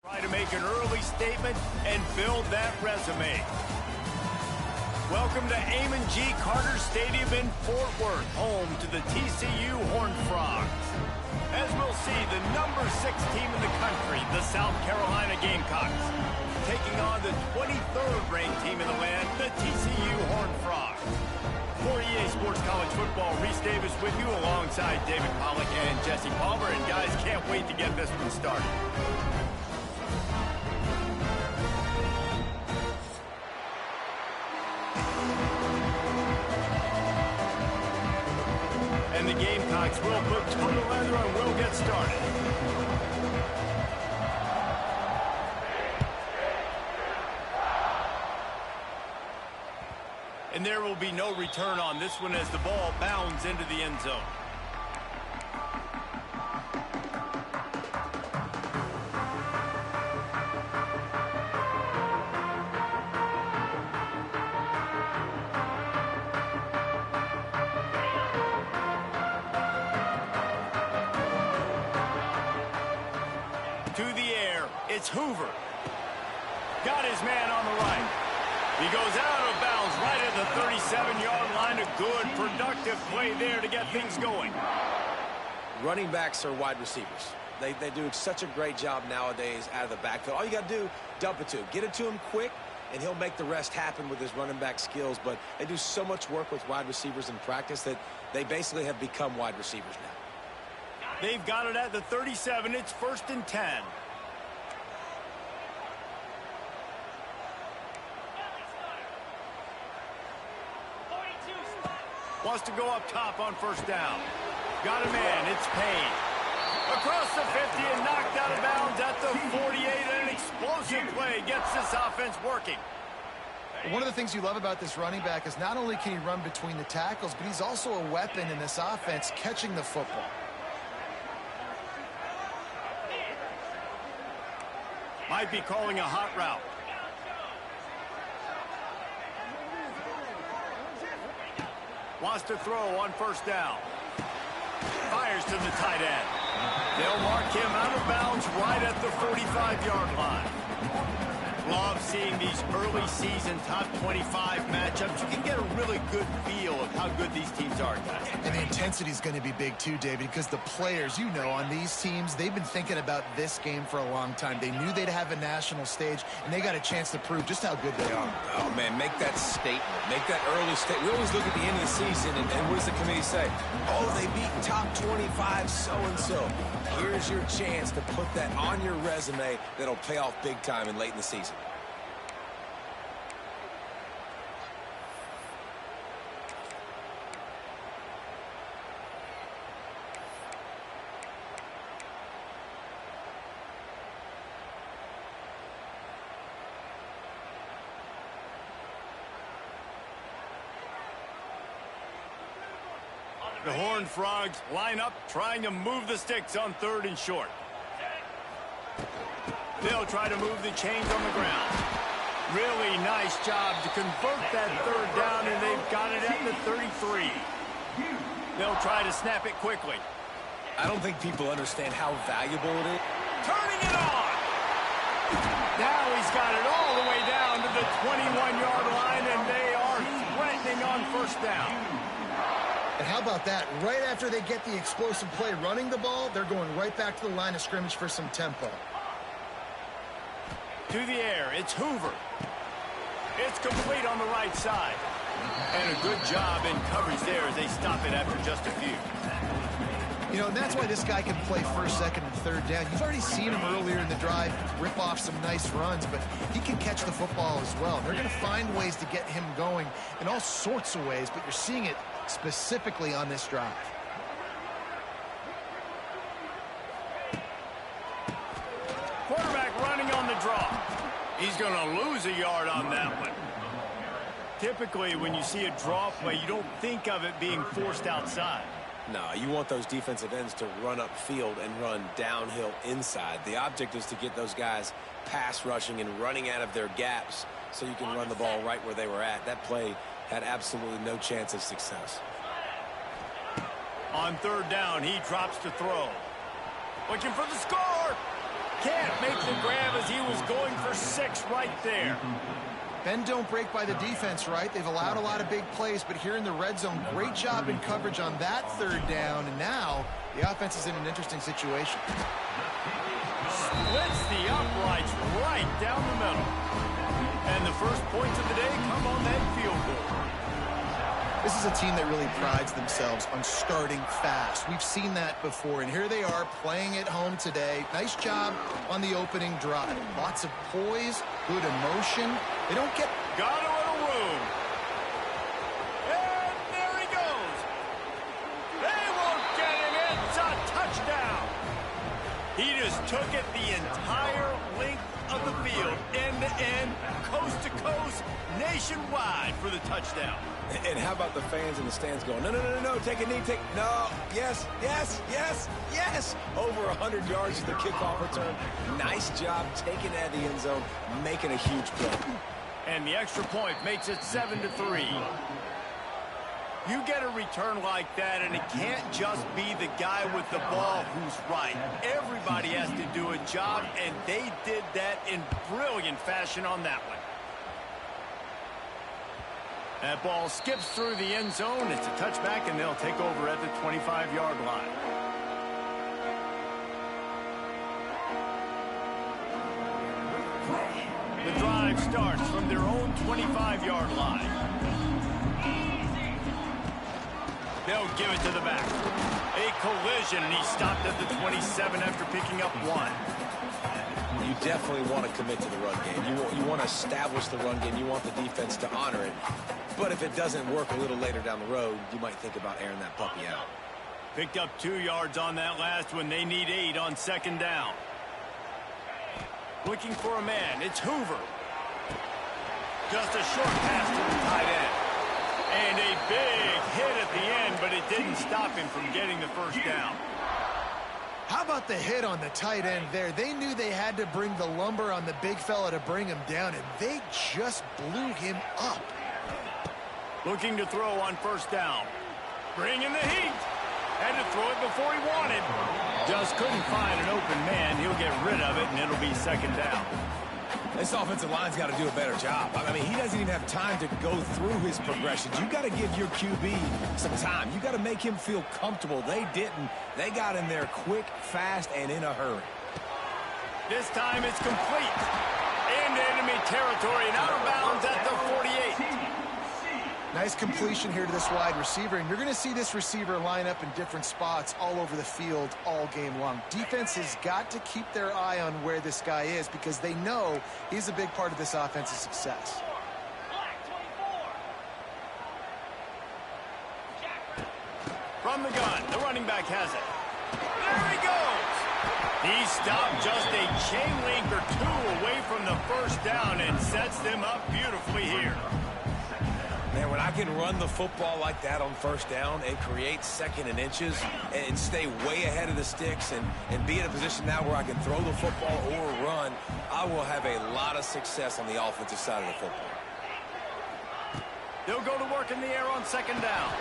Try to make an early statement and build that resume. Welcome to Amon G. Carter Stadium in Fort Worth, home to the TCU Horned Frogs. As we'll see, the number 6 team in the country, the South Carolina Gamecocks, taking on the 23rd ranked team in the land, the TCU Horned Frogs. For EA Sports College Football, Reese Davis with you alongside David Pollack and Jesse Palmer. And guys, can't wait to get this one started. And the Gamecocks will put toe to leather and will get started. And there will be no return on this one as the ball bounds into the end zone. To the air, it's Hoover. Got his man on the right. He goes out of bounds right at the 37-yard line. A good, productive play there to get things going. Running backs are wide receivers. They do such a great job nowadays out of the backfield. All you got to do, dump it to him. Get it to him quick, and he'll make the rest happen with his running back skills. But they do so much work with wide receivers in practice that they basically have become wide receivers now. They've got it at the 37. It's 1st and 10. Wants to go up top on 1st down. Got a man. It's Payne. Across the 50 and knocked out of bounds at the 48. And an explosive play gets this offense working. One of the things you love about this running back is not only can he run between the tackles, but he's also a weapon in this offense catching the football. Might be calling a hot route. Wants to throw on 1st down. Fires to the tight end. They'll mark him out of bounds right at the 45-yard line. Love seeing these early season top 25 matchups. You can get a really good feel of how good these teams are, guys. And the intensity is going to be big too, David, because the players, you know, on these teams, they've been thinking about this game for a long time. They knew they'd have a national stage, and they got a chance to prove just how good they are. Oh, man, make that statement. Make that early statement. We always look at the end of the season, and what does the committee say? Oh, they beat top 25 so-and-so. Here's your chance to put that on your resume that'll pay off big time and late in the season. The Horned Frogs line up, trying to move the sticks on 3rd and short. They'll try to move the chains on the ground. Really nice job to convert that 3rd down, and they've got it at the 33. They'll try to snap it quickly. I don't think people understand how valuable it is. Turning it on! Now he's got it all the way down to the 21-yard line, and they are threatening on 1st down. And how about that? Right after they get the explosive play running the ball, they're going right back to the line of scrimmage for some tempo. To the air, it's Hoover. It's complete on the right side. And a good job in coverage there as they stop it after just a few. You know, and that's why this guy can play 1st, 2nd, and 3rd down. You've already seen him earlier in the drive rip off some nice runs, but he can catch the football as well. They're going to find ways to get him going in all sorts of ways, but you're seeing it specifically on this drive. Quarterback running on the draw. He's going to lose a yard on that one. Typically, when you see a draw play, you don't think of it being forced outside. No, you want those defensive ends to run upfield and run downhill inside. The object is to get those guys pass rushing and running out of their gaps so you can run the ball right where they were at. That play had absolutely no chance of success. On 3rd down, he drops to throw. Looking for the score. can't make the grab as he was going for 6 right there. Bend don't break by the defense, right? They've allowed a lot of big plays, but here in the red zone, great job in coverage on that 3rd down, and now the offense is in an interesting situation. Splits the uprights right down the middle. And the first points of the day come on that field goal. This is a team that really prides themselves on starting fast. We've seen that before, and here they are playing at home today. Nice job on the opening drive. Lots of poise, good emotion. They don't get... Got a little room. And there he goes. They won't get him. It's a touchdown. He just took it the entire length of the field, end to end, coast to coast, nationwide for the touchdown. And how about the fans in the stands going, no, no, no, no, take a knee, no, yes, yes, yes, yes. Over 100 yards to the kickoff return. Nice job taking it out of the end zone, making a huge play. And the extra point makes it 7-3. You get a return like that, and it can't just be the guy with the ball who's right. Everybody has to do a job, and they did that in brilliant fashion on that one. That ball skips through the end zone. It's a touchback, and they'll take over at the 25-yard line. The drive starts from their own 25-yard line. They'll give it to the back. A collision, and he stopped at the 27 after picking up 1. You definitely want to commit to the run game. You want to establish the run game. You want the defense to honor it. But if it doesn't work a little later down the road, you might think about airing that puppy out. Picked up 2 yards on that last one. They need 8 on 2nd down. Looking for a man. It's Hoover. Just a short pass to the tight end. And a big hit at the end, but it didn't stop him from getting the first down. How about the hit on the tight end there? They knew they had to bring the lumber on the big fella to bring him down, and they just blew him up. Looking to throw on 1st down. Bringing the heat. Had to throw it before he wanted. Just couldn't find an open man. He'll get rid of it, and it'll be 2nd down. This offensive line's got to do a better job. I mean, he doesn't even have time to go through his progressions. You got to give your QB some time. You got to make him feel comfortable. They didn't. They got in there quick, fast, and in a hurry. This time it's complete. Into enemy territory and out of bounds at the 48. Nice completion here to this wide receiver, and you're going to see this receiver line up in different spots all over the field all game long. Defense has got to keep their eye on where this guy is because they know he's a big part of this offense's success. From the gun, the running back has it. There he goes. He stopped just a chain link or 2 away from the 1st down and sets them up beautifully here. Man, when I can run the football like that on 1st down and create 2nd and inches and stay way ahead of the sticks and be in a position now where I can throw the football or run, I will have a lot of success on the offensive side of the football. They'll go to work in the air on 2nd down.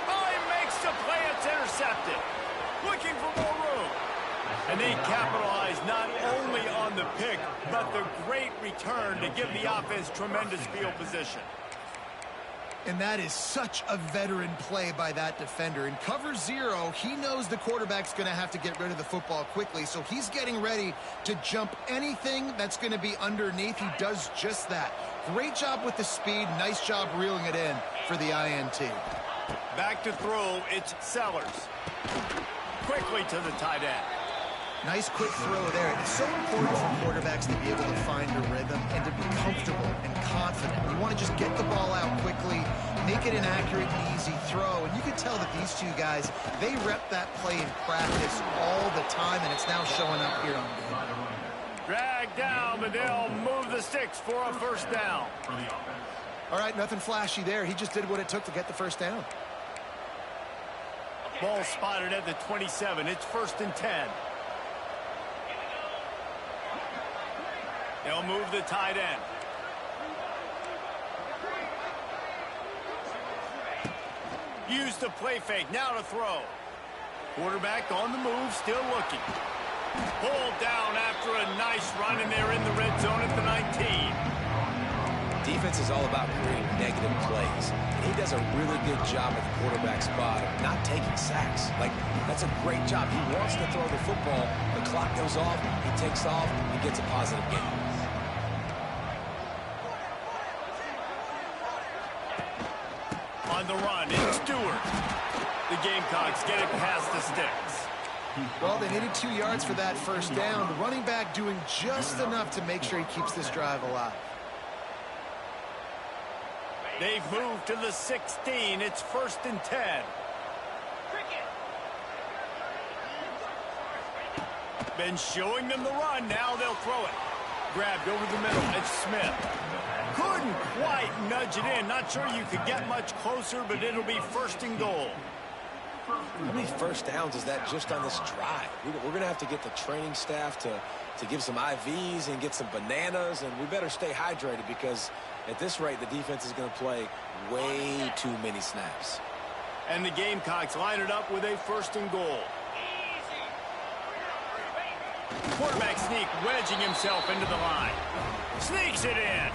Oh, he makes the play. It's intercepted. Looking for more room. And they capitalize not only on the pick, but the great return to give the offense tremendous field position. And that is such a veteran play by that defender. In cover 0, he knows the quarterback's going to have to get rid of the football quickly, so he's getting ready to jump anything that's going to be underneath. He does just that. Great job with the speed. Nice job reeling it in for the INT. Back to throw, it's Sellers. Quickly to the tight end. Nice quick throw there. It's so important for quarterbacks to be able to find a rhythm and to be comfortable and confident. You want to just get the ball out quickly, make it an accurate and easy throw. And you can tell that these 2 guys, they rep that play in practice all the time, and it's now showing up here on game. Drag down, but they'll move the sticks for a 1st down. All right, nothing flashy there. He just did what it took to get the 1st down. Ball spotted at the 27. It's 1st and 10. They'll move the tight end. Use the play fake. Now to throw. Quarterback on the move, still looking. Pulled down after a nice run, and they're in the red zone at the 19. Defense is all about creating negative plays. And he does a really good job at the quarterback spot of not taking sacks. Like, that's a great job. He wants to throw the football. The clock goes off. He takes off. He gets a positive gain. On the run, it's Stewart. The Gamecocks get it past the sticks. Well, they needed 2 yards for that first down. The running back doing just enough to make sure he keeps this drive alive. They've moved to the 16. It's 1st and 10. Been showing them the run. Now they'll throw it. Grabbed over the middle. It's Smith. Couldn't quite nudge it in. Not sure you could get much closer, but it'll be 1st and goal. How many first downs is that just on this drive? We're going to have to get the training staff to give some IVs and get some bananas, and we better stay hydrated because at this rate, the defense is going to play way too many snaps. And the Gamecocks line it up with a 1st and goal. Quarterback sneak, wedging himself into the line. Sneaks it in.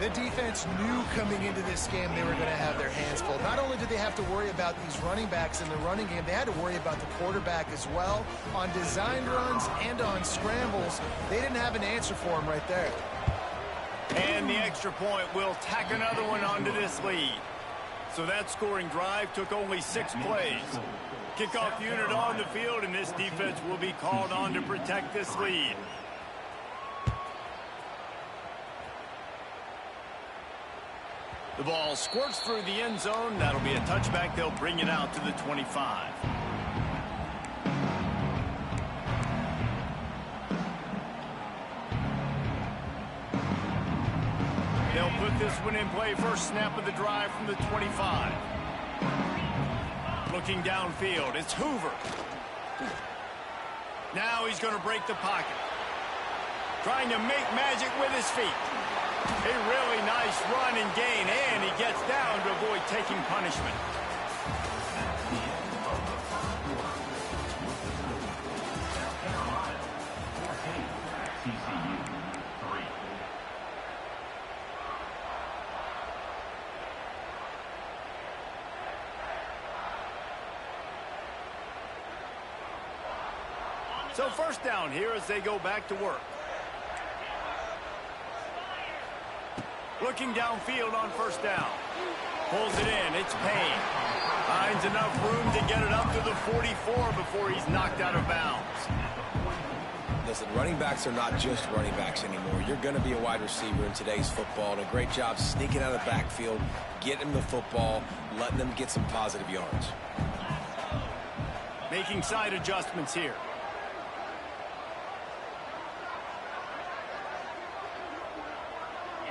The defense knew coming into this game they were going to have their hands full. Not only did they have to worry about these running backs in the running game, they had to worry about the quarterback as well. On designed runs and on scrambles, they didn't have an answer for him right there. And the extra point will tack another one onto this lead. So that scoring drive took only 6 plays. Kickoff unit on the field, and this defense will be called on to protect this lead. The ball squirts through the end zone. That'll be a touchback. They'll bring it out to the 25. They'll put this one in play. First snap of the drive from the 25. Looking downfield, it's Hoover. Now he's going to break the pocket. Trying to make magic with his feet. A really nice run and gain, and he gets down to avoid taking punishment. So 1st down here as they go back to work. Looking downfield on 1st down. Pulls it in. It's Payne. Finds enough room to get it up to the 44 before he's knocked out of bounds. Listen, running backs are not just running backs anymore. You're going to be a wide receiver in today's football, and a great job sneaking out of the backfield, getting the football, letting them get some positive yards. Making side adjustments here.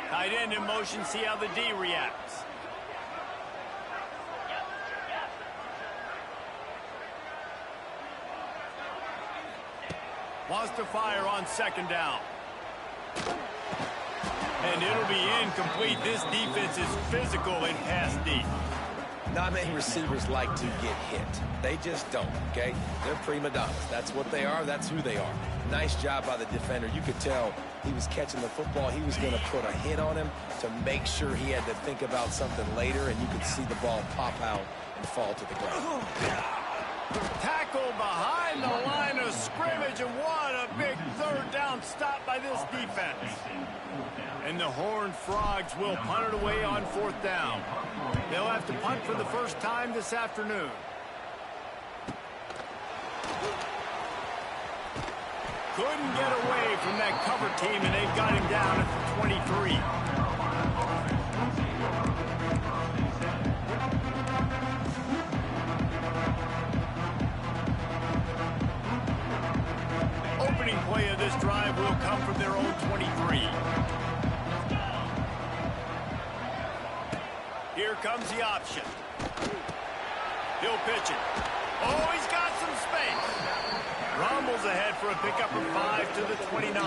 Tight end in motion, see how the D reacts. Wants to fire on 2nd down. And it'll be incomplete. This defense is physical and pass deep. Not many receivers like to get hit. They just don't, okay? They're prima donnas. That's what they are. That's who they are. Nice job by the defender. You could tell he was catching the football. He was going to put a hit on him to make sure he had to think about something later, and you could see the ball pop out and fall to the ground. Tackle behind the line of scrimmage, and what a big 3rd down stop by this defense. And the Horned Frogs will punt it away on 4th down. They'll have to punt for the first time this afternoon. Couldn't get away from that cover team, and they've got him down at the 23. Opening play of this drive will come from their own 23. Here comes the option. He'll pitch it. Oh, he's got some space. Rumbles ahead for a pickup of 5 to the 29.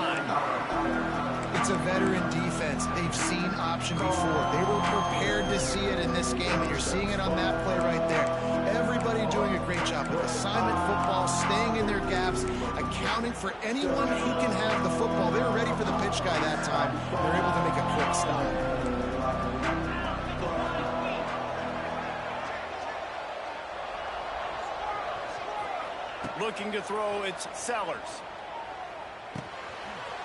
It's a veteran defense. They've seen option before. They were prepared to see it in this game, and you're seeing it on that play right there. Everybody doing a great job with assignment football, staying filling in their gaps, accounting for anyone who can have the football. They were ready for the pitch guy that time. They're able to make a quick stop. Looking to throw, it's Sellers.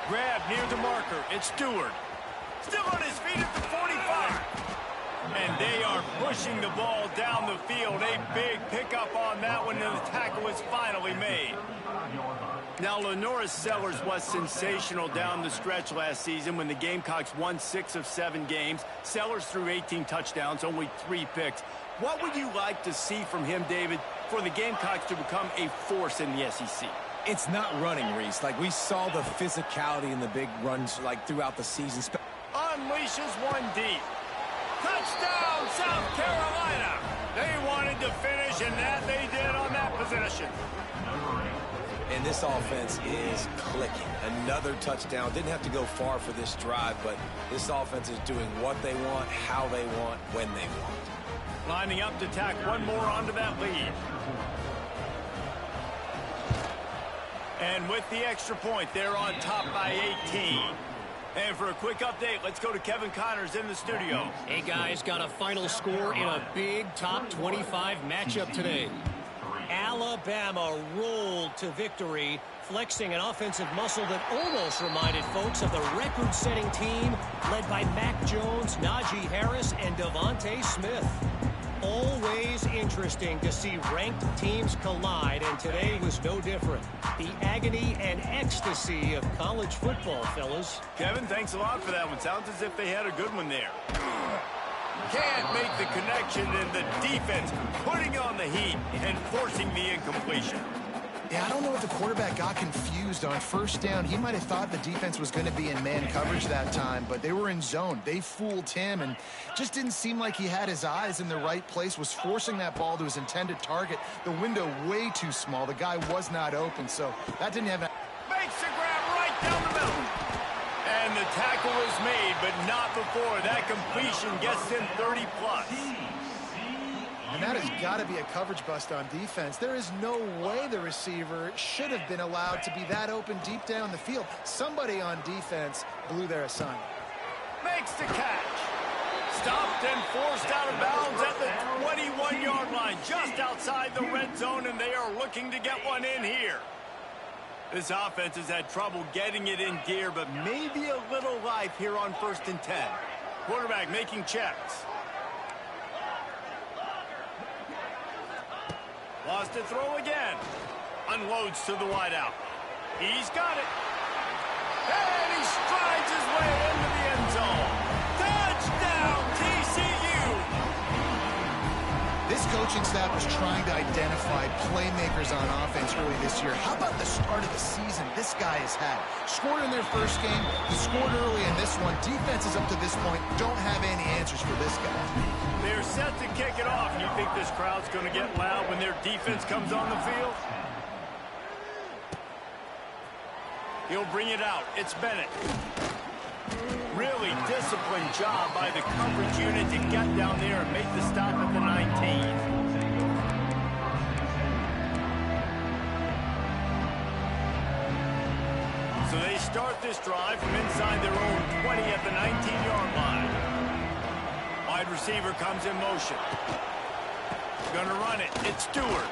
Grab near the marker, it's Stewart. Still on his feet at the 45. And they are pushing the ball down the field. A big pickup on that one, and the tackle was finally made. Now, Lenoris Sellers was sensational down the stretch last season when the Gamecocks won 6 of 7 games. Sellers threw 18 touchdowns, only 3 picks. What would you like to see from him, David, for the Gamecocks to become a force in the SEC? It's not running, Reese. Like, we saw the physicality in the big runs, like, throughout the season. Unleashes one deep. Touchdown, South Carolina. They wanted to finish, and that they did on that possession. And this offense is clicking. Another touchdown. Didn't have to go far for this drive, but this offense is doing what they want, how they want, when they want. Lining up to tack one more onto that lead. And with the extra point, they're on top by 18. And for a quick update, let's go to Kevin Connors in the studio. Hey, guys, got a final score in a big top 25 matchup today. Alabama rolled to victory, flexing an offensive muscle that almost reminded folks of the record-setting team led by Mac Jones, Najee Harris, and Devontae Smith. Always interesting to see ranked teams collide, and today was no different. The agony and ecstasy of college football, fellas. Kevin, thanks a lot for that one. Sounds as if they had a good one there. Can't make the connection, and the defense putting on the heat and forcing the incompletion. Yeah, I don't know if the quarterback got confused on first down. He might have thought the defense was going to be in man coverage that time, but they were in zone. They fooled him and just didn't seem like he had his eyes in the right place, was forcing that ball to his intended target. The window way too small. The guy was not open, so that didn't have... Makes the grab right down the middle. And the tackle is made, but not before. That completion gets him 30-plus. And that has got to be a coverage bust on defense. There is no way the receiver should have been allowed to be that open deep down the field. Somebody on defense blew their assignment. Makes the catch. Stopped and forced out of bounds at the 21-yard line, just outside the red zone, and they are looking to get one in here. This offense has had trouble getting it in gear, but maybe a little life here on 1st and 10. Quarterback making checks. Lost to throw again. Unloads to the wideout. He's got it. And he strides his way into the end zone. Touchdown, TCU! This coaching staff was trying to identify playmakers on offense early this year. How about the start of the season this guy has had? Scored in their first game. He scored early in this one. Defenses up to this point don't have any answers for this guy. They're set to kick it off. You think this crowd's going to get loud when their defense comes on the field? He'll bring it out. It's Bennett. Really disciplined job by the coverage unit to get down there and make the stop at the 19. So they start this drive from inside their own 20 at the 19-yard line. Wide receiver comes in motion. Gonna run it. It's Stewart.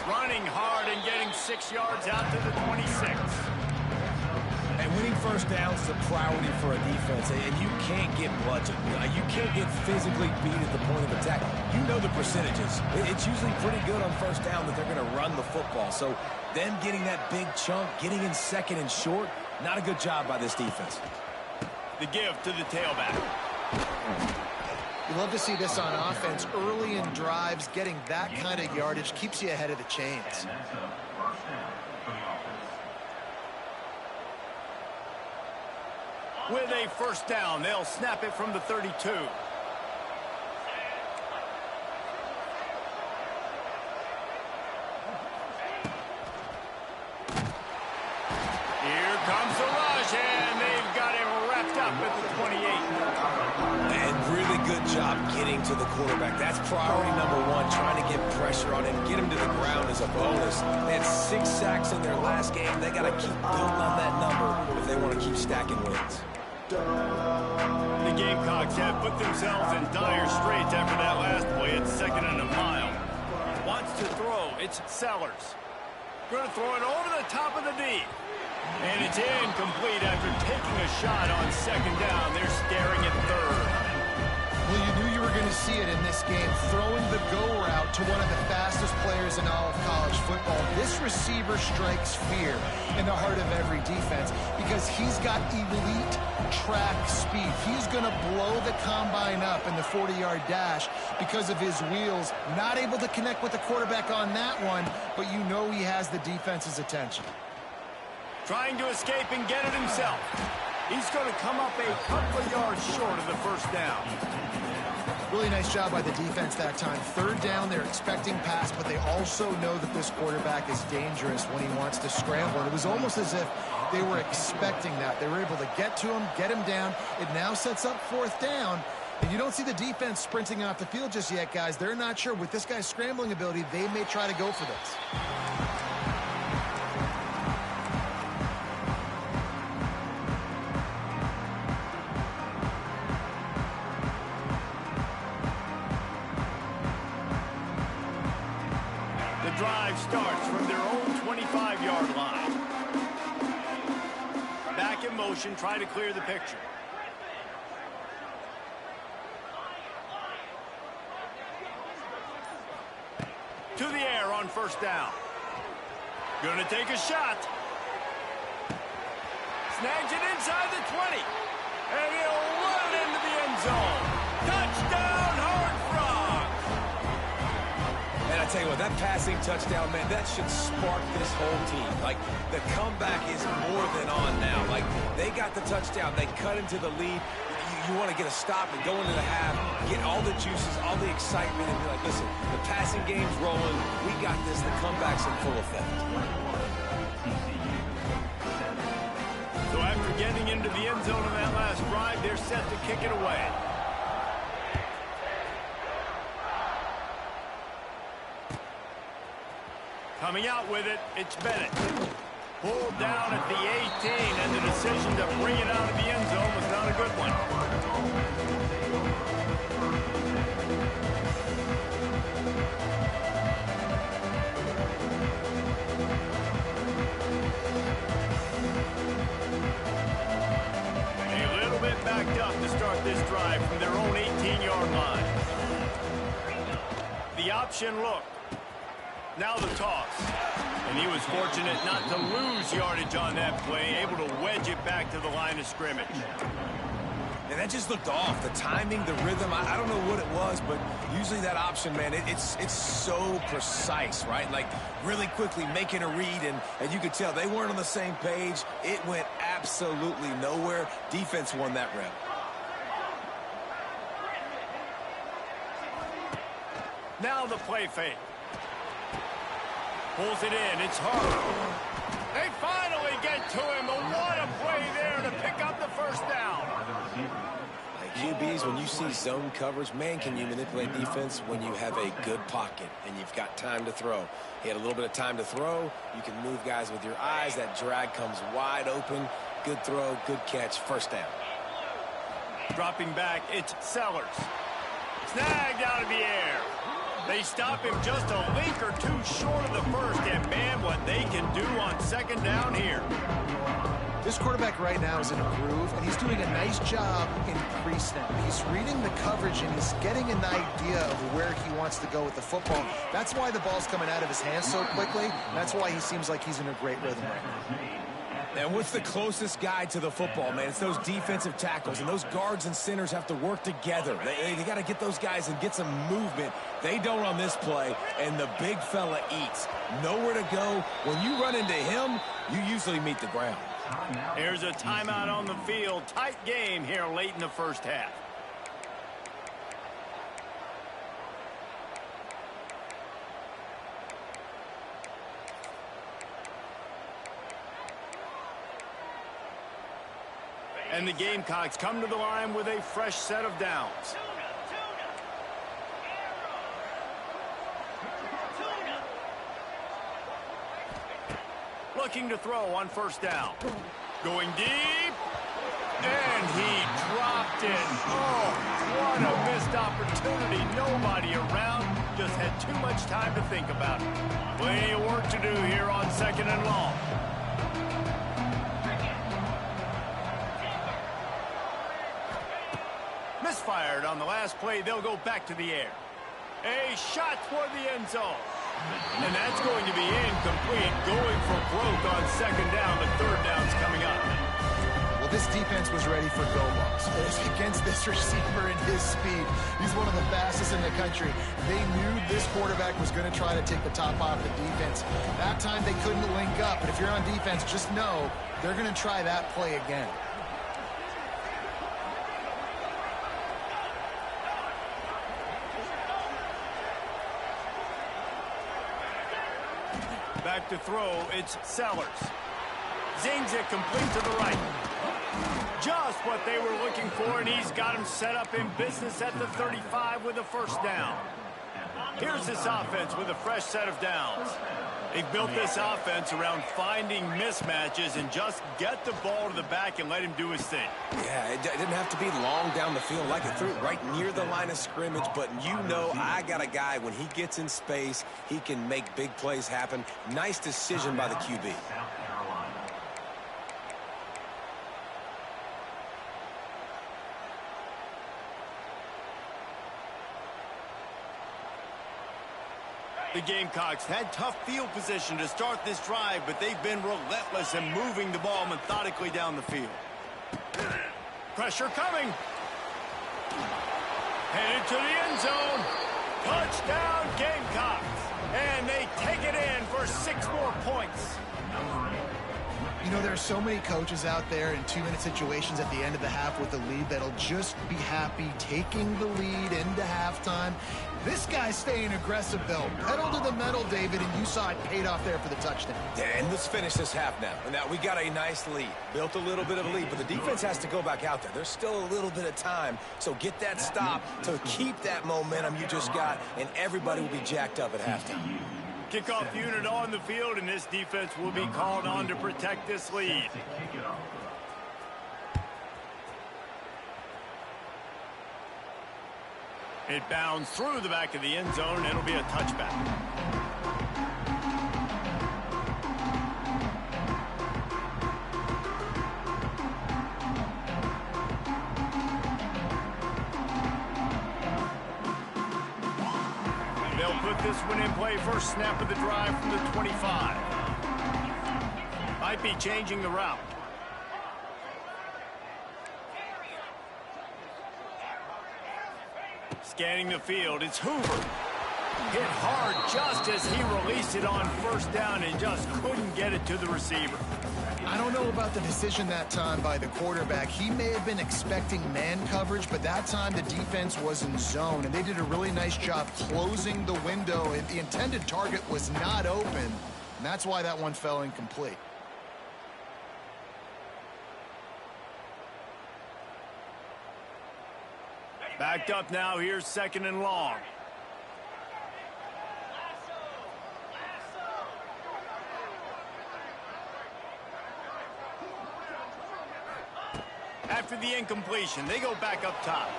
Running hard and getting 6 yards out to the 26. And winning first downs is a priority for a defense, and you can't get bludgeoned. You can't get physically beat at the point of attack. You know the percentages. It's usually pretty good on first down that they're going to run the football. So them getting that big chunk, getting in second and short, not a good job by this defense. The give to the tailback. You love to see this on offense. Early in drives, getting that kind of yardage keeps you ahead of the chains. With a first down, they'll snap it from the 32. Here comes the rush, and they've got him wrapped up at the 28. And really good job getting to the quarterback. That's priority number one, trying to get pressure on him, get him to the ground as opposed bonus. They had 6 sacks in their last game. They got to keep building on that number if they want to keep stacking wins. The Gamecocks have put themselves in dire straits after that last play. It's 2nd and a mile. Wants to throw. It's Sellers. Going to throw it over the top of the D. And it's incomplete after taking a shot on 2nd down. They're staring at 3rd. Well, you knew you were going to see it in this game, throwing the go route to one of the fastest players in all of college football. This receiver strikes fear in the heart of every defense because he's got elite track speed. He's going to blow the combine up in the 40-yard dash because of his wheels. Not able to connect with the quarterback on that one, but you know he has the defense's attention. Trying to escape and get it himself. He's going to come up a couple of yards short of the 1st down. Really nice job by the defense that time. 3rd down, they're expecting pass, but they also know that this quarterback is dangerous when he wants to scramble. And it was almost as if they were expecting that. They were able to get to him, get him down. It now sets up 4th down. And you don't see the defense sprinting off the field just yet, guys. They're not sure. With this guy's scrambling ability, they may try to go for this. Drive starts from their own 25-yard line. Back in motion, try to clear the picture. To the air on 1st down. Gonna take a shot. Snags it inside the 20. And he'll run into the end zone. Touchdown, Horned Frogs! And I tell you what, that passing touchdown, man, that should spark this whole team. Like, the comeback is more than on now. Like, they got the touchdown. They cut into the lead. You want to get a stop and go into the half, get all the juices, all the excitement, and be like, listen, the passing game's rolling. We got this. The comeback's in full effect. So after getting into the end zone on that last drive, they're set to kick it away. Coming out with it, it's Bennett. Pulled down at the 18, and the decision to bring it out of the end zone was not a good one. A little bit backed up to start this drive from their own 18-yard line. The option look. Now the toss. And he was fortunate not to lose yardage on that play, able to wedge it back to the line of scrimmage. And that just looked off. The timing, the rhythm, I don't know what it was, but usually that option, man, it's so precise, right? Like, really quickly making a read, and you could tell they weren't on the same page. It went absolutely nowhere. Defense won that rep. Now the play fake. Pulls it in. It's hard. They finally get to him. But what a play there to pick up the 1st down. Like QBs, when you see zone coverage, man, can you manipulate defense when you have a good pocket and you've got time to throw. He had a little bit of time to throw. You can move guys with your eyes. That drag comes wide open. Good throw, good catch, 1st down. Dropping back, it's Sellers. Snagged out of the air. They stop him just a link or two short of the 1st, and man, what they can do on 2nd down here. This quarterback right now is in a groove, and he's doing a nice job in pre-snap. He's reading the coverage, and he's getting an idea of where he wants to go with the football. That's why the ball's coming out of his hands so quickly. That's why he seems like he's in a great rhythm right now. And what's the closest guy to the football, man? It's those defensive tackles, and those guards and centers have to work together. They got to get those guys and get some movement. They don't on this play, and the big fella eats. Nowhere to go. When you run into him, you usually meet the ground. Here's a timeout on the field. Tight game here late in the 1st half. And the Gamecocks come to the line with a fresh set of downs. Looking to throw on first down. Going deep. And he dropped it. Oh, what a missed opportunity. Nobody around. Just had too much time to think about it. Plenty of work to do here on 2nd and long. Misfired on the last play. They'll go back to the air. A shot toward the end zone. And that's going to be incomplete. Going for broke on 2nd down. The 3rd down's coming up. Well, this defense was ready for go-balls. Against this receiver and his speed. He's one of the fastest in the country. They knew this quarterback was going to try to take the top off the defense. That time they couldn't link up. But if you're on defense, just know they're going to try that play again. Back to throw, it's Sellers. Zings it complete to the right. Just what they were looking for, and he's got him set up in business at the 35 with a 1st down. Here's this offense with a fresh set of downs. They've built this offense around finding mismatches and just get the ball to the back and let him do his thing. Yeah, it didn't have to be long down the field. Like it threw it right near the line of scrimmage, but you know I got a guy, when he gets in space, he can make big plays happen. Nice decision by the QB. The Gamecocks had tough field position to start this drive, but they've been relentless in moving the ball methodically down the field. Pressure coming. Headed to the end zone. Touchdown, Gamecocks. And they take it in for 6 more points. You know, there are so many coaches out there in 2-minute situations at the end of the half with the lead that'll just be happy taking the lead into halftime. This guy's staying aggressive, though. Pedal to the metal, David, and you saw it paid off there for the touchdown. Yeah, and let's finish this half now. Now, we got a nice lead. Built a little bit of a lead, but the defense has to go back out there. There's still a little bit of time, so get that stop to keep that momentum you just got, and everybody will be jacked up at halftime. Kickoff unit on the field, and this defense will be called on to protect this lead. It bounds through the back of the end zone, and it'll be a touchback. They'll put this one in play. First snap of the drive from the 25. Might be changing the route. Scanning the field, it's Hoover. Hit hard just as he released it on 1st down and just couldn't get it to the receiver. I don't know about the decision that time by the quarterback. He may have been expecting man coverage, but that time the defense was in zone, and they did a really nice job closing the window. And the intended target was not open, and that's why that one fell incomplete. Backed up now, here's 2nd and long. After the incompletion, they go back up top.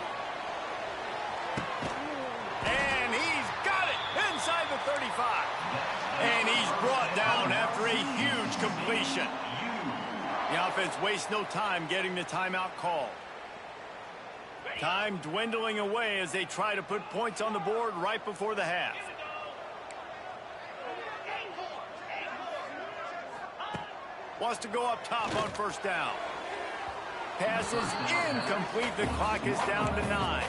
And he's got it inside the 35. And he's brought down after a huge completion. The offense wastes no time getting the timeout call. Time dwindling away as they try to put points on the board right before the half. Wants to go up top on 1st down. Pass is incomplete. The clock is down to 9.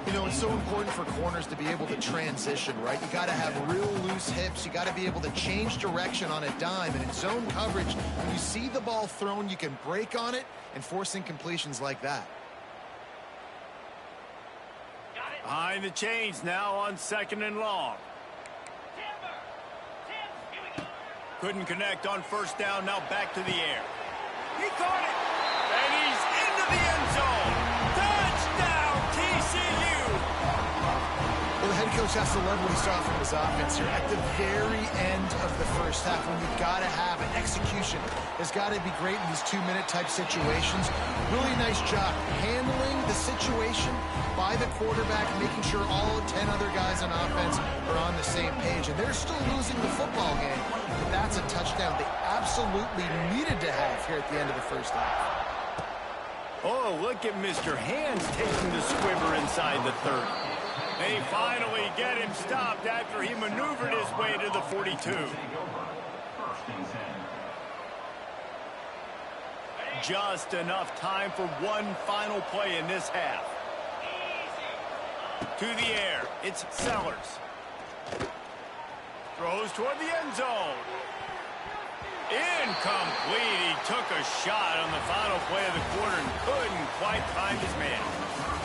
You know, it's so important for corners to be able to transition, right? You got to have real loose hips. You got to be able to change direction on a dime. And in zone coverage, when you see the ball thrown, you can break on it and force incompletions like that. Behind the chains now on 2nd and long. Couldn't connect on 1st down. Now back to the air. He caught it. And he's into the end zone. Touchdown, TCU. Well, the head coach has to love what he saw from his offense here at the very end of the first half when you've got to have it. Execution has got to be great in these 2-minute type situations. Really nice job handling the situation by the quarterback, making sure all 10 other guys on offense are on the same page. And they're still losing the football game, but that's a touchdown they absolutely needed to have here at the end of the first half. Oh, look at Mr. Hands taking the squibber inside the 30. They finally get him stopped after he maneuvered his way to the 42. Just enough time for one final play in this half. To the air, it's Sellers. Throws toward the end zone. Incomplete. He took a shot on the final play of the quarter and couldn't quite find his man.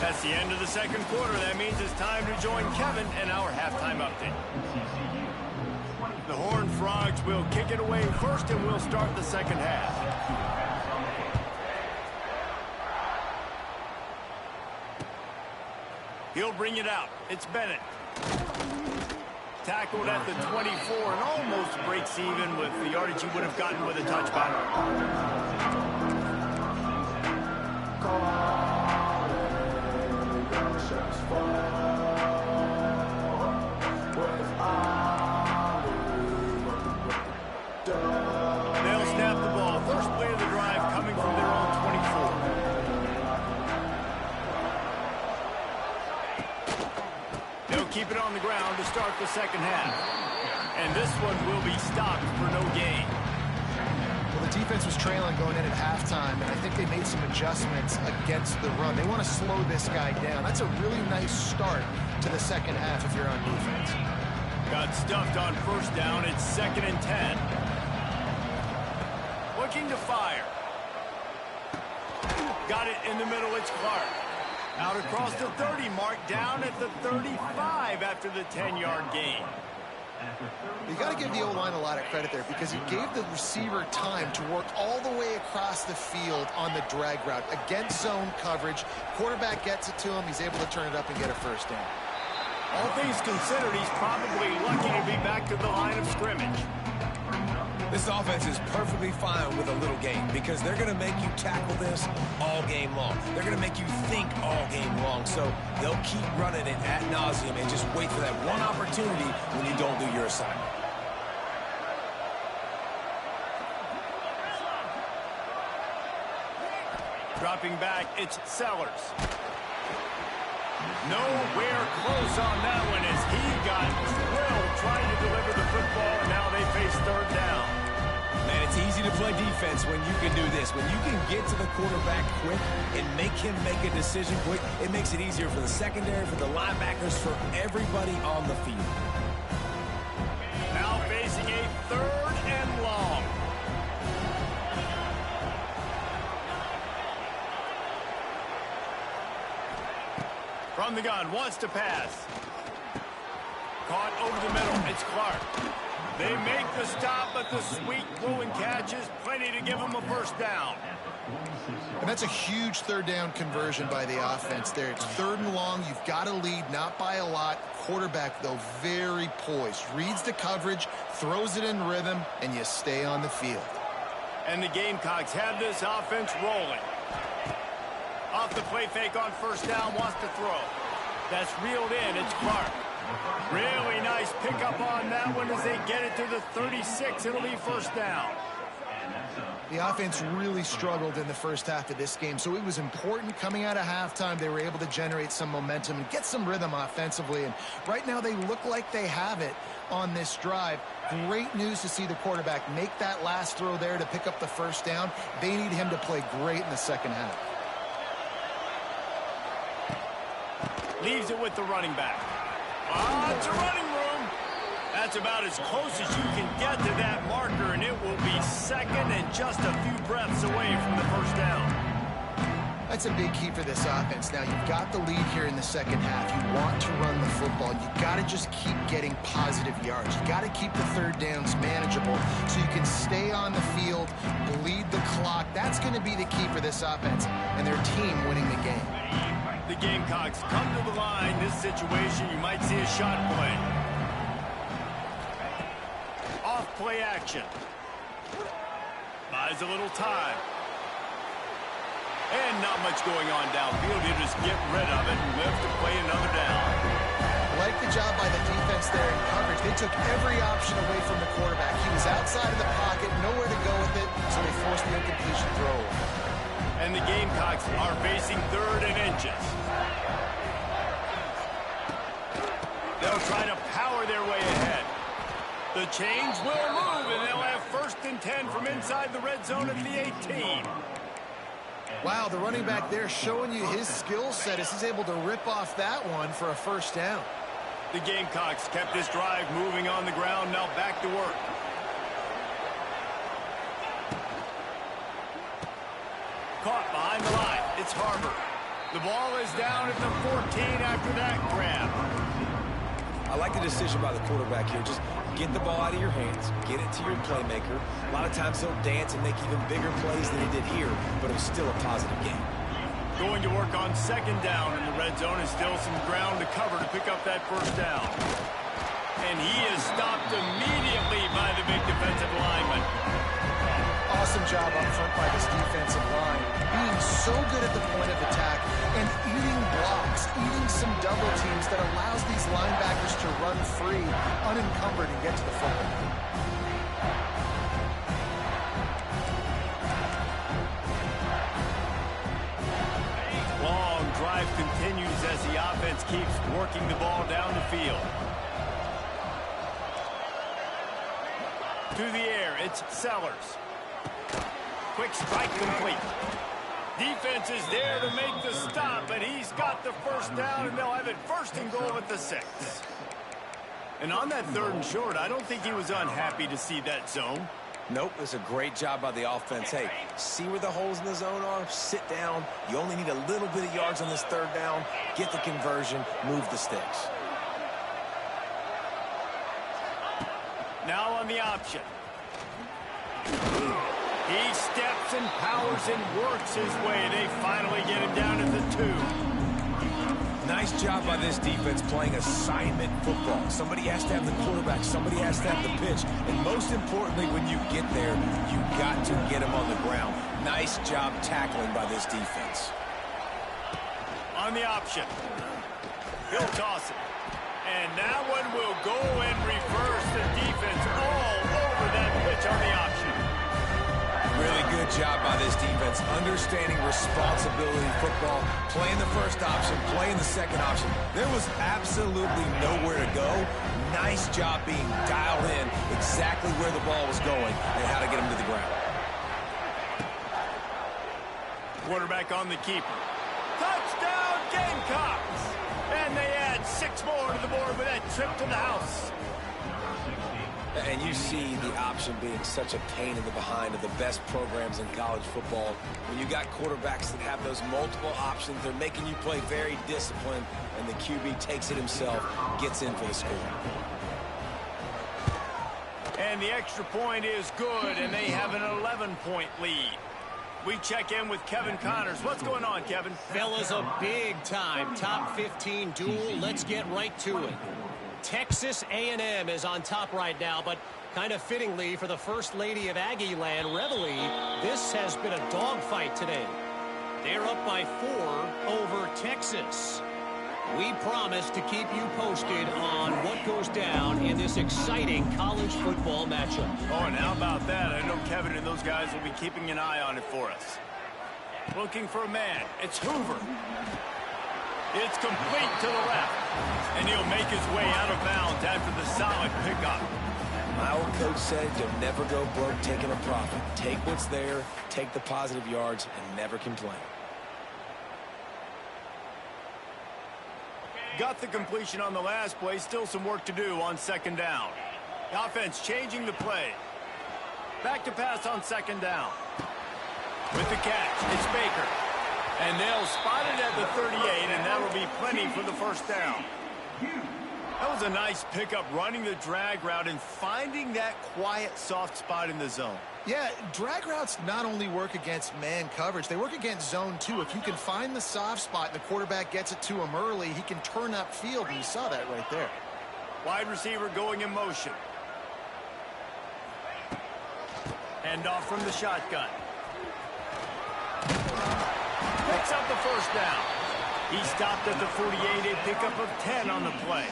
That's the end of the second quarter. That means it's time to join Kevin in our halftime update. The Horned Frogs will kick it away first, and we'll start the second half. He'll bring it out. It's Bennett. Tackled at the 24 and almost breaks even with the yardage he would have gotten with a touchback. They'll snap the ball. First play of the drive coming from their own 24. They'll keep it on the ground to start the second half. And this one will be stopped for no gain. Well, the defense was trailing going in at halftime, and I think they made some adjustments against the run. They want to slow this guy down. That's a really nice start to the second half if you're on defense. Got stuffed on first down. It's 2nd and 10. Looking to fire. Got it in the middle. It's Clark. Out across the 30 mark, down at the 35 after the 10-yard gain. You got to give the O-line a lot of credit there because he gave the receiver time to work all the way across the field on the drag route against zone coverage. Quarterback gets it to him. He's able to turn it up and get a first down. All things considered, he's probably lucky to be back to the line of scrimmage. This offense is perfectly fine with a little game because they're going to make you tackle this all game long. They're going to make you think all game long. So they'll keep running it ad nauseum and just wait for that one opportunity when you don't do your assignment. Dropping back, it's Sellers. Nowhere close on that one as he got drilled trying to deliver the football, and now they face third down. Man, it's easy to play defense when you can do this. When you can get to the quarterback quick and make him make a decision quick, it makes it easier for the secondary, for the linebackers, for everybody on the field. Now facing a 3rd and long. From the gun, wants to pass. Caught over the middle, it's Clark. They make the stop, but the sweet throw and catch is plenty to give them a first down. And that's a huge third down conversion by the offense there. It's 3rd and long. You've got to lead, not by a lot. Quarterback, though, very poised. Reads the coverage, throws it in rhythm, and you stay on the field. And the Gamecocks have this offense rolling. Off the play fake on first down, wants to throw. That's reeled in, it's Clark. Really nice pickup on that one as they get it to the 36. It'll be first down. The offense really struggled in the first half of this game, so it was important coming out of halftime. They were able to generate some momentum and get some rhythm offensively, and right now they look like they have it on this drive. Great news to see the quarterback make that last throw there to pick up the first down. They need him to play great in the second half. Leaves it with the running back. It's a running room. That's about as close as you can get to that marker, and it will be 2nd and just a few breaths away from the first down. That's a big key for this offense. Now, you've got the lead here in the second half. You want to run the football. You've got to just keep getting positive yards. You've got to keep the third downs manageable so you can stay on the field, bleed the clock. That's going to be the key for this offense and their team winning the game. The Gamecocks come to the line. This situation, you might see a shot play. Off play action. Buys a little time. And not much going on downfield. You just get rid of it and live to play another down. Like the job by the defense there in coverage. They took every option away from the quarterback. He was outside of the pocket, nowhere to go with it, so they forced the incompletion throw. And the Gamecocks are facing 3rd and inches. They'll try to power their way ahead. The chains will move, and they'll have 1st and 10 from inside the red zone at the 18. Wow, the running back there showing you his skill set as he's able to rip off that one for a 1st down. The Gamecocks kept this drive moving on the ground. Now back to work. Caught behind the line. It's Harbor. The ball is down at the 14 after that grab. I like the decision by the quarterback here. Just get the ball out of your hands. Get it to your playmaker. A lot of times he'll dance and make even bigger plays than he did here, but it was still a positive game. Going to work on 2nd down in the red zone, and still some ground to cover to pick up that 1st down. And he is stopped immediately by the big defensive lineman. Awesome job up front by this defensive line. Being so good at the point of attack and eating blocks, eating some double teams that allows these linebackers to run free, unencumbered, and get to the football. Drive continues as the offense keeps working the ball down the field. To the air, it's Sellers. Quick strike complete. Defense is there to make the stop, but he's got the 1st down, and they'll have it 1st and goal at the 6. And on that 3rd and short, I don't think he was unhappy to see that zone. Nope, it's a great job by the offense. Hey, see where the holes in the zone are? Sit down. You only need a little bit of yards on this 3rd down. Get the conversion. Move the sticks. Now on the option. He steps and powers and works his way. They finally get him down at the 2. Nice job by this defense playing assignment football. Somebody has to have the quarterback. Somebody has to have the pitch. And most importantly, when you get there, you got to get him on the ground. Nice job tackling by this defense. On the option. He'll toss it. And that one will go and reverse the defense all over that pitch on the option. Really good job by this defense, understanding responsibility football, playing the 1st option, playing the 2nd option. There was absolutely nowhere to go. Nice job being dialed in exactly where the ball was going and how to get him to the ground. Quarterback on the keeper. Touchdown, Gamecocks! And they add 6 more to the board with that trip to the house. And you see the option being such a pain in the behind of the best programs in college football. When you got quarterbacks that have those multiple options, they're making you play very disciplined, and the QB takes it himself, gets in for the score. And the extra point is good, and they have an 11-point lead. We check in with Kevin Connors. What's going on, Kevin? Fellas, a big-time top 15 duel. Let's get right to it. Texas A&M is on top right now, but kind of fittingly for the First Lady of Aggie Land, Reveille, this has been a dogfight today. They're up by 4 over Texas. We promise to keep you posted on what goes down in this exciting college football matchup. Oh, and how about that? I know Kevin and those guys will be keeping an eye on it for us. Looking for a man. It's Hoover. It's complete to the left. And he'll make his way out of bounds after the solid pickup. My old coach said you'll never go broke taking a profit. Take what's there, take the positive yards, and never complain. Got the completion on the last play. Still some work to do on 2nd down. The offense changing the play. Back to pass on 2nd down. With the catch, it's Baker. And they'll spot it at the 38, and that'll be plenty for the 1st down. That was a nice pickup, running the drag route and finding that quiet, soft spot in the zone. Yeah, drag routes not only work against man coverage, they work against zone too. If you can find the soft spot and the quarterback gets it to him early, he can turn upfield, and you saw that right there. Wide receiver going in motion. Hand off from the shotgun. Picks up the first down. He stopped at the 48, a pickup of 10 on the play.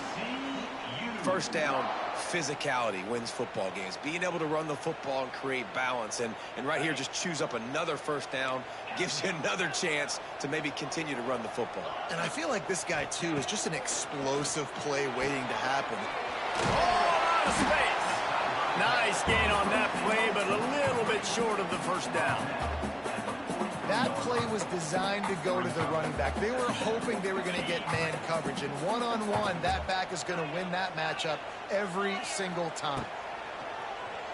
First down, physicality wins football games. Being able to run the football and create balance. And right here, just choose up another first down, gives you another chance to maybe continue to run the football. And I feel like this guy, too, is just an explosive play waiting to happen. Oh, out of space. Nice gain on that play, but a little bit short of the first down. That play was designed to go to the running back. They were hoping they were going to get man coverage. And one-on-one, that back is going to win that matchup every single time.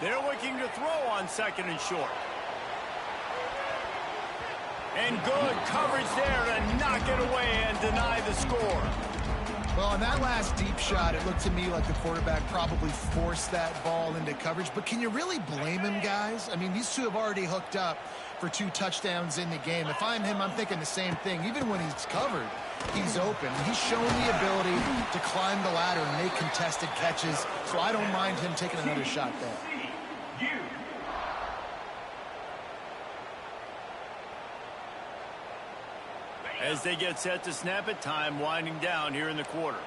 They're looking to throw on second and short. And good coverage there to knock it away and deny the score. Well, on that last deep shot, it looked to me like the quarterback probably forced that ball into coverage. But can you really blame him, guys? I mean, these two have already hooked up for 2 touchdowns in the game. If I'm him, I'm thinking the same thing. Even when he's covered, he's open. He's shown the ability to climb the ladder and make contested catches, so I don't mind him taking another shot there. As they get set to snap it, time winding down here in the quarter.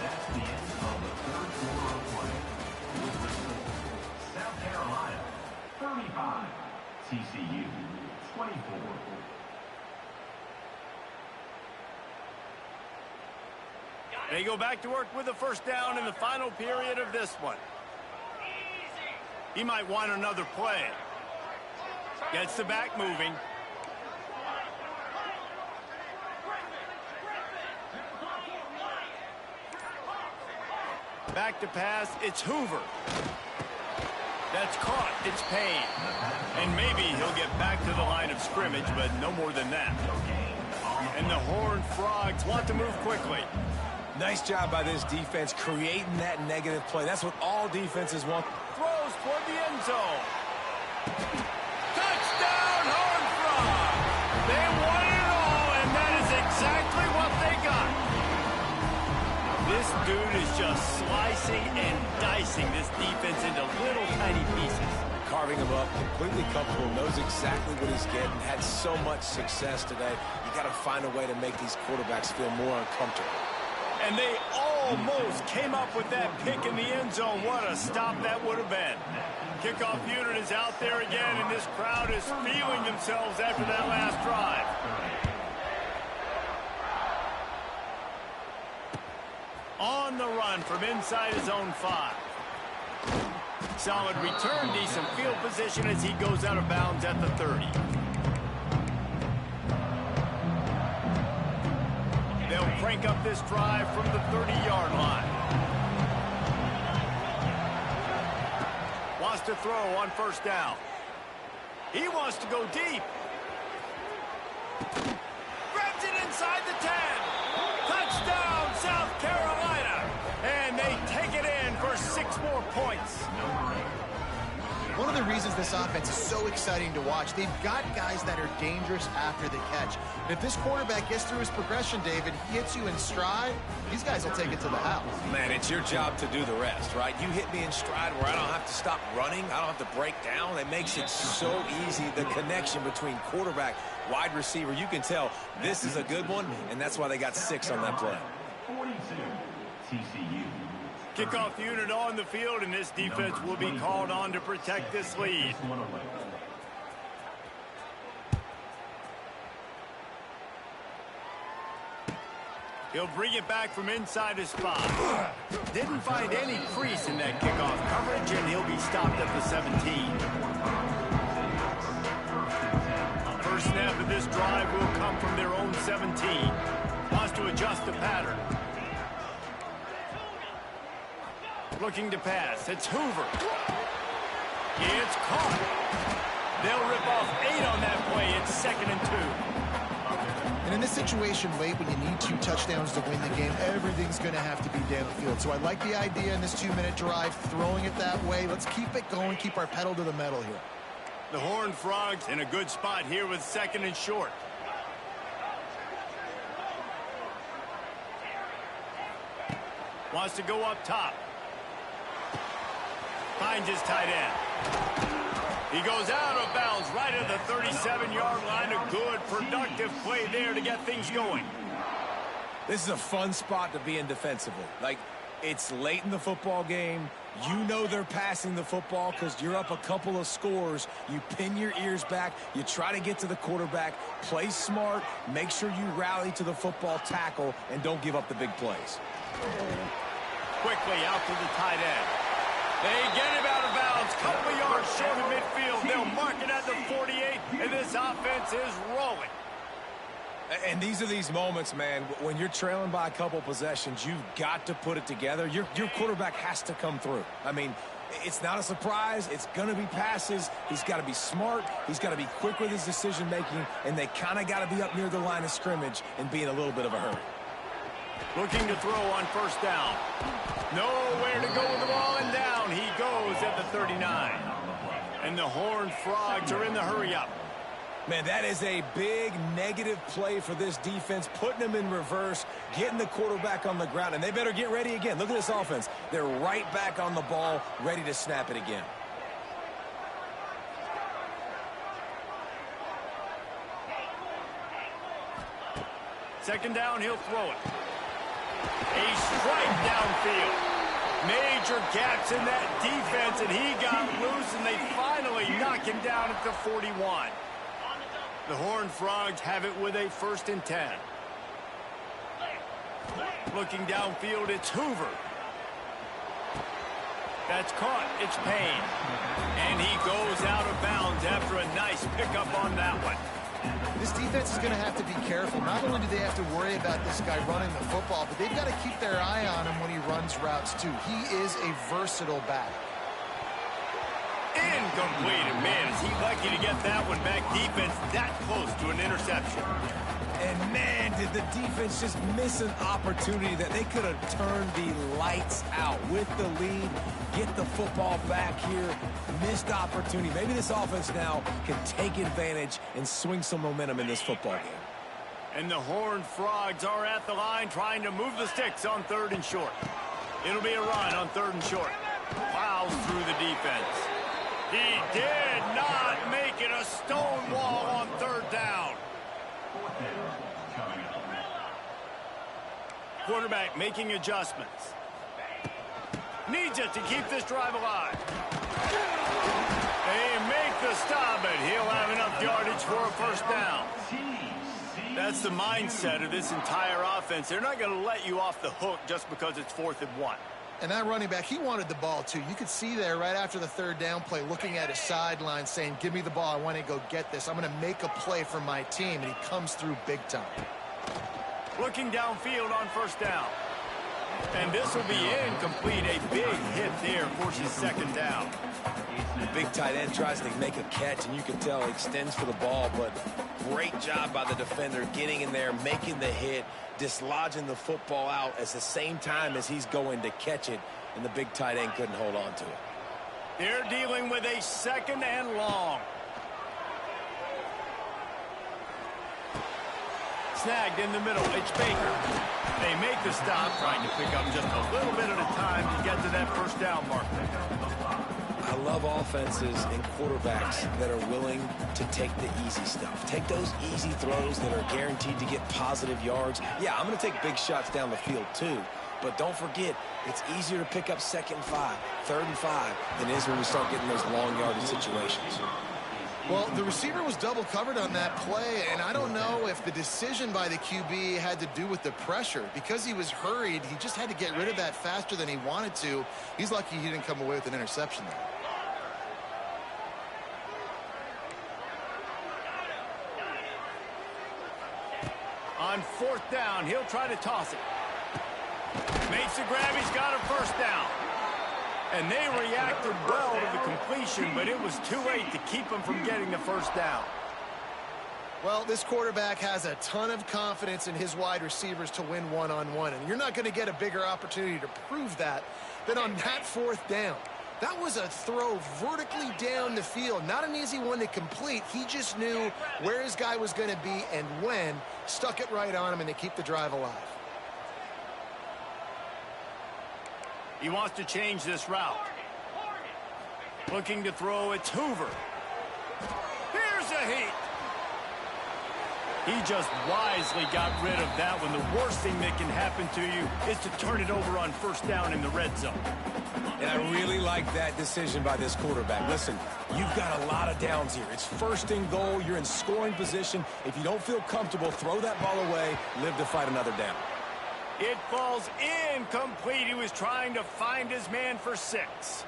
That's the end of the third quarter of play. South Carolina, 35. TCU, 24. They go back to work with a first down in the final period of this one. He might want another play. Gets the back moving. Back to pass, it's Hoover. That's caught, it's Payne. And maybe he'll get back to the line of scrimmage, but no more than that. And the Horned Frogs want to move quickly. Nice job by this defense creating that negative play. That's what all defenses want. Throws toward the end zone. Touchdown, Horned Frogs! They won it all, and that is exactly what they got. This dude is just slicing and dicing this defense into little tiny pieces. Carving him up, completely comfortable, knows exactly what he's getting, had so much success today. You got to find a way to make these quarterbacks feel more uncomfortable. And they almost came up with that pick in the end zone. What a stop that would have been. Kickoff unit is out there again, and this crowd is feeling themselves after that last drive. On the run from inside his own 5. Solid return, decent field position as he goes out of bounds at the 30. They'll crank up this drive from the 30-yard line. Wants to throw on first down. He wants to go deep. Grabs it inside the 10. Touchdown, South Carolina. And they take it in for 6 more points. One of the reasons this offense is so exciting to watch, they've got guys that are dangerous after the catch. And if this quarterback gets through his progression, David, he hits you in stride, these guys will take it to the house. Man, it's your job to do the rest, right? You hit me in stride where I don't have to stop running. I don't have to break down. It makes it so easy, the connection between quarterback, wide receiver. You can tell this is a good one, and that's why they got 6 on that play. 42. TCU. Kickoff unit on the field, and this defense will be called on to protect this lead. He'll bring it back from inside his spot. Didn't find any crease in that kickoff coverage, and he'll be stopped at the 17. First snap of this drive will come from their own 17. Wants to adjust the pattern. Looking to pass. It's Hoover. It's caught. They'll rip off 8 on that play. It's 2nd and 2. And in this situation late, when you need 2 touchdowns to win the game, everything's going to have to be down the field. So I like the idea in this 2-minute drive, throwing it that way. Let's keep it going, keep our pedal to the metal here. The Horned Frogs in a good spot here with 2nd and short. Wants to go up top. Finds his tight end. He goes out of bounds right at the 37-yard line. A good, productive play there to get things going. This is a fun spot to be in defensively. Like, it's late in the football game. You know they're passing the football because you're up a couple of scores. You pin your ears back. You try to get to the quarterback. Play smart. Make sure you rally to the football tackle and don't give up the big plays. Quickly out to the tight end. They get him out of bounds. Couple yards short of midfield. They'll mark it at the 48, and this offense is rolling. And these are these moments, man, when you're trailing by a couple possessions, you've got to put it together. Your quarterback has to come through. I mean, it's not a surprise. It's going to be passes. He's got to be smart. He's got to be quick with his decision-making, and they kind of got to be up near the line of scrimmage and be in a little bit of a hurry. Looking to throw on 1st down. Nowhere to go with the ball, and down he goes at the 39. And the Horned Frogs are in the hurry-up. Man, that is a big negative play for this defense, putting them in reverse, getting the quarterback on the ground, and they better get ready again. Look at this offense. They're right back on the ball, ready to snap it again. Second down, he'll throw it. A strike downfield. Major gaps in that defense, and he got loose, and they finally knock him down at the 41. The Horned Frogs have it with a 1st and 10. Looking downfield, it's Hoover. That's caught. It's Payne. And he goes out of bounds after a nice pickup on that one. This defense is going to have to be careful. Not only do they have to worry about this guy running the football, but they've got to keep their eye on him when he runs routes, too. He is a versatile back. Incomplete. And man, is he lucky to get that one back. Defense that close to an interception. And man, did the defense just miss an opportunity that they could have turned the lights out with the lead, get the football back here. Missed opportunity. Maybe this offense now can take advantage and swing some momentum in this football game. And the Horned Frogs are at the line trying to move the sticks on 3rd and short. It'll be a run on 3rd and short. Plows through the defense. He did not make it a stone wall on 3rd down. Quarterback making adjustments. Needs it to keep this drive alive. They make the stop, and he'll have enough yardage for a 1st down. That's the mindset of this entire offense. They're not going to let you off the hook just because it's 4th and 1. And that running back, he wanted the ball, too. You could see there right after the 3rd down play, looking at his sideline, saying, give me the ball. I want to go get this. I'm going to make a play for my team. And he comes through big time. Looking downfield on 1st down. And this will be incomplete. A big hit there forces 2nd down. The big tight end tries to make a catch, and you can tell he extends for the ball, but great job by the defender getting in there, making the hit, dislodging the football out at the same time as he's going to catch it, and the big tight end couldn't hold on to it. They're dealing with a 2nd and long. Snagged in the middle. It's Baker. They make the stop, trying to pick up just a little bit at a time to get to that 1st down marker. I love offenses and quarterbacks that are willing to take the easy stuff. Take those easy throws that are guaranteed to get positive yards. Yeah, I'm going to take big shots down the field too, but don't forget, it's easier to pick up 2nd and 5, 3rd and 5 than it is when we start getting those long yardage situations. Well, the receiver was double covered on that play, and I don't know if the decision by the QB had to do with the pressure. Because he was hurried, he just had to get rid of that faster than he wanted to. He's lucky he didn't come away with an interception there. On 4th down, he'll try to toss it. Makes the grab, he's got a 1st down. And they reacted well to the completion, but it was too late to keep them from getting the first down. Well, this quarterback has a ton of confidence in his wide receivers to win one-on-one, and you're not going to get a bigger opportunity to prove that than on that fourth down. That was a throw vertically down the field. Not an easy one to complete. He just knew where his guy was going to be and when, stuck it right on him, and they keep the drive alive. He wants to change this route. Looking to throw, it's Hoover. Here's a heat. He just wisely got rid of that when the worst thing that can happen to you is to turn it over on first down in the red zone. And I really like that decision by this quarterback. Listen, you've got a lot of downs here. It's first and goal. You're in scoring position. If you don't feel comfortable, throw that ball away. Live to fight another down. It falls incomplete. He was trying to find his man for 6.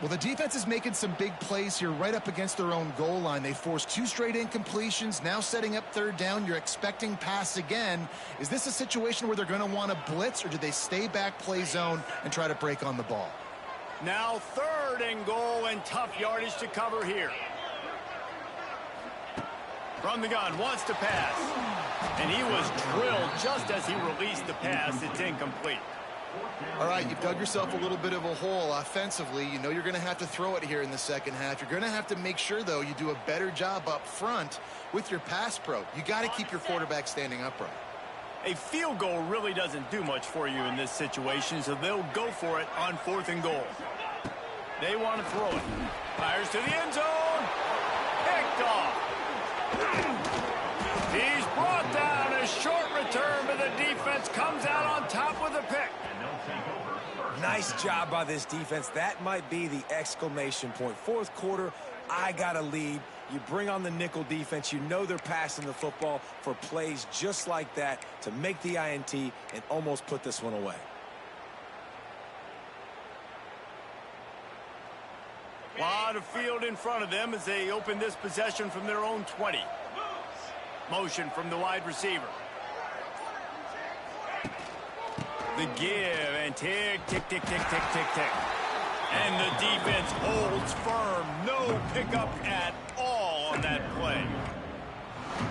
Well, the defense is making some big plays here right up against their own goal line. They forced 2 straight incompletions, now setting up third down. You're expecting pass again. Is this a situation where they're going to want to blitz, or do they stay back, play zone, and try to break on the ball? Now third and goal, and tough yardage to cover here. From the gun, wants to pass. And he was drilled just as he released the pass. It's incomplete. All right, you've dug yourself a little bit of a hole offensively. You know you're going to have to throw it here in the second half. You're going to have to make sure, though, you do a better job up front with your pass pro. You got to keep your quarterback standing upright. A field goal really doesn't do much for you in this situation, so they'll go for it on 4th and goal. They want to throw it. Fires to the end zone. Picked off. He's brought down. A short return, but the defense comes out on top with a pick. Nice job by this defense. That might be the exclamation point. 4th quarter, I got a lead. You bring on the nickel defense. You know they're passing the football for plays just like that to make the INT and almost put this one away. Lot of field in front of them as they open this possession from their own 20. Motion from the wide receiver. The give and tick, tick, tick, tick, tick, tick, tick. And the defense holds firm. No pickup at all on that play.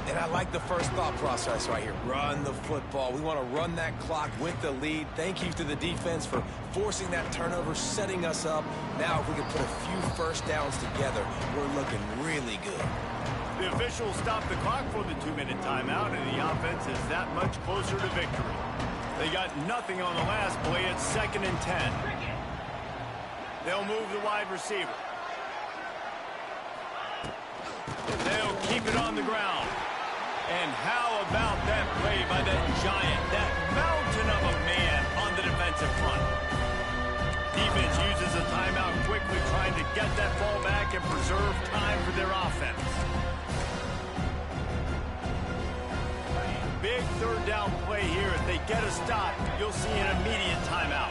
And I like the first thought process right here. Run the football. We want to run that clock with the lead. Thank you to the defense for forcing that turnover, setting us up. Now if we can put a few first downs together, we're looking really good. The officials stopped the clock for the 2-minute timeout, and the offense is that much closer to victory. They got nothing on the last play. It's 2nd and 10. They'll move the wide receiver. They'll keep it on the ground. And how about that play by that giant, that mountain of a man on the defensive front? Defense uses a timeout quickly, trying to get that ball back and preserve time for their offense. Big 3rd down play here. If they get a stop, you'll see an immediate timeout.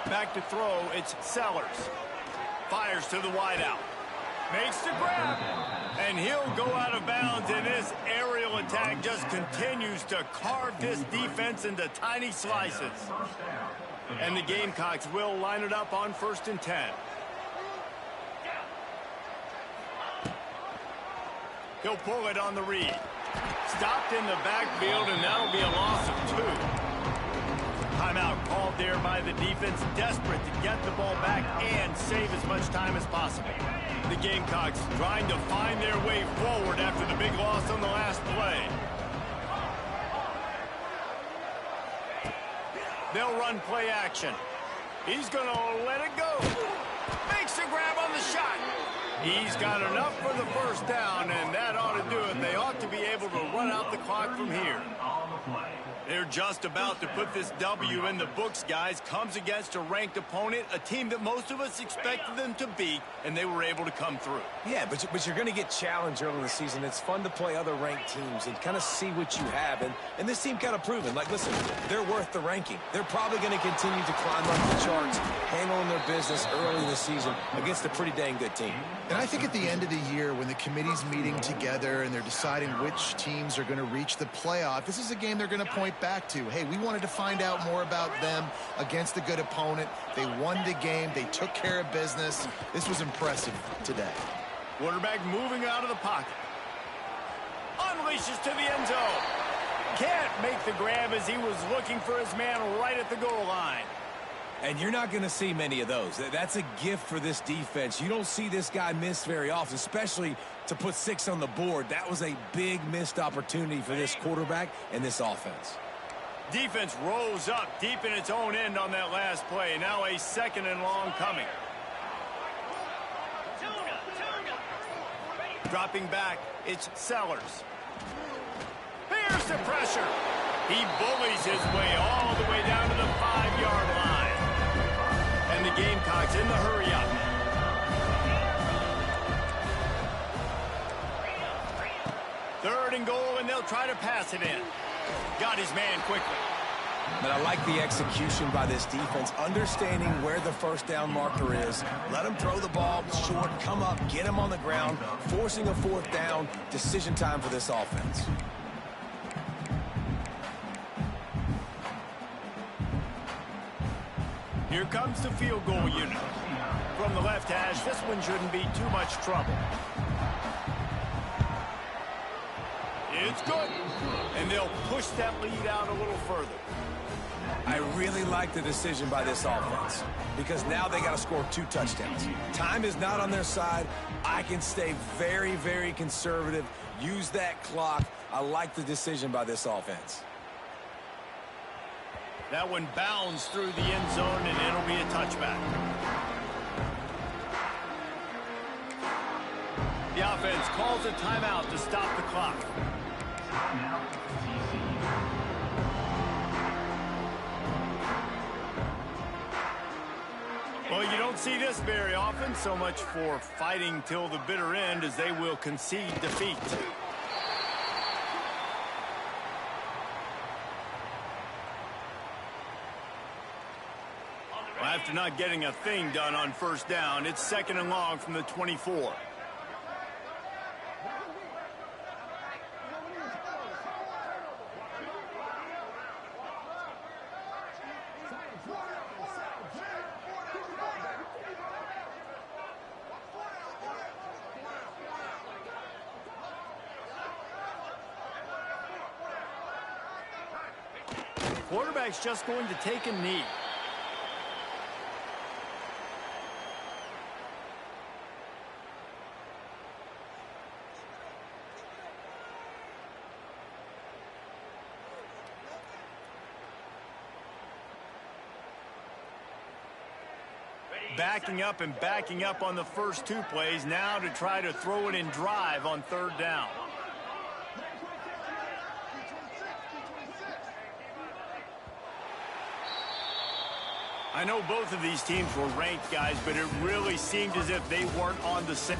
Back to throw, it's Sellers. Fires to the wideout. Makes the grab. And he'll go out of bounds, and this aerial attack just continues to carve this defense into tiny slices. And the Gamecocks will line it up on 1st and 10. He'll pull it on the read. Stopped in the backfield, and that'll be a loss of 2. Timeout called there by the defense, desperate to get the ball back and save as much time as possible. The Gamecocks trying to find their way forward after the big loss on the last play. They'll run play action. He's going to let it go. Makes a grab on the shot. He's got enough for the first down, and that ought to do it. They ought to be able to run out the clock from here. They're just about to put this W in the books, guys. Comes against a ranked opponent, a team that most of us expected them to beat, and they were able to come through. Yeah, but you're going to get challenged early in the season. It's fun to play other ranked teams and kind of see what you have. And this team kind of proven, like, listen, they're worth the ranking. They're probably going to continue to climb up the charts, handling their business early in the season against a pretty dang good team. And And I think at the end of the year, when the committee's meeting together and they're deciding which teams are going to reach the playoff, this is a game they're going to point back to. Hey, we wanted to find out more about them against a good opponent. They won the game. They took care of business. This was impressive today. Quarterback moving out of the pocket. Unleashes to the end zone. Can't make the grab as he was looking for his man right at the goal line. And you're not going to see many of those. That's a gift for this defense. You don't see this guy miss very often, especially to put 6 on the board. That was a big missed opportunity for this quarterback and this offense. Defense rose up deep in its own end on that last play. Now a 2nd and long coming. Dropping back, it's Sellers. Here's the pressure. He bullies his way all the way down to the 5-yard line. And the Gamecocks in the hurry-up. Third and goal, and they'll try to pass it in. Got his man quickly. But I like the execution by this defense, understanding where the first down marker is. Let him throw the ball short, come up, get him on the ground, forcing a 4th down. Decision time for this offense. Here comes the field goal unit. From the left hash, this one shouldn't be too much trouble. It's good. And they'll push that lead out a little further. I really like the decision by this offense because now they got to score 2 touchdowns. Time is not on their side. I can stay very, very conservative, use that clock. I like the decision by this offense. That one bounds through the end zone, and it'll be a touchback. The offense calls a timeout to stop the clock. Timeout, TCU. Well, you don't see this very often. So much for fighting till the bitter end as they will concede defeat. After not getting a thing done on first down, it's 2nd and long from the 24. Quarterback's just going to take a knee. Backing up and backing up on the first 2 plays now to try to throw it in drive on 3rd down. I know both of these teams were ranked, guys, but it really seemed as if they weren't on the same.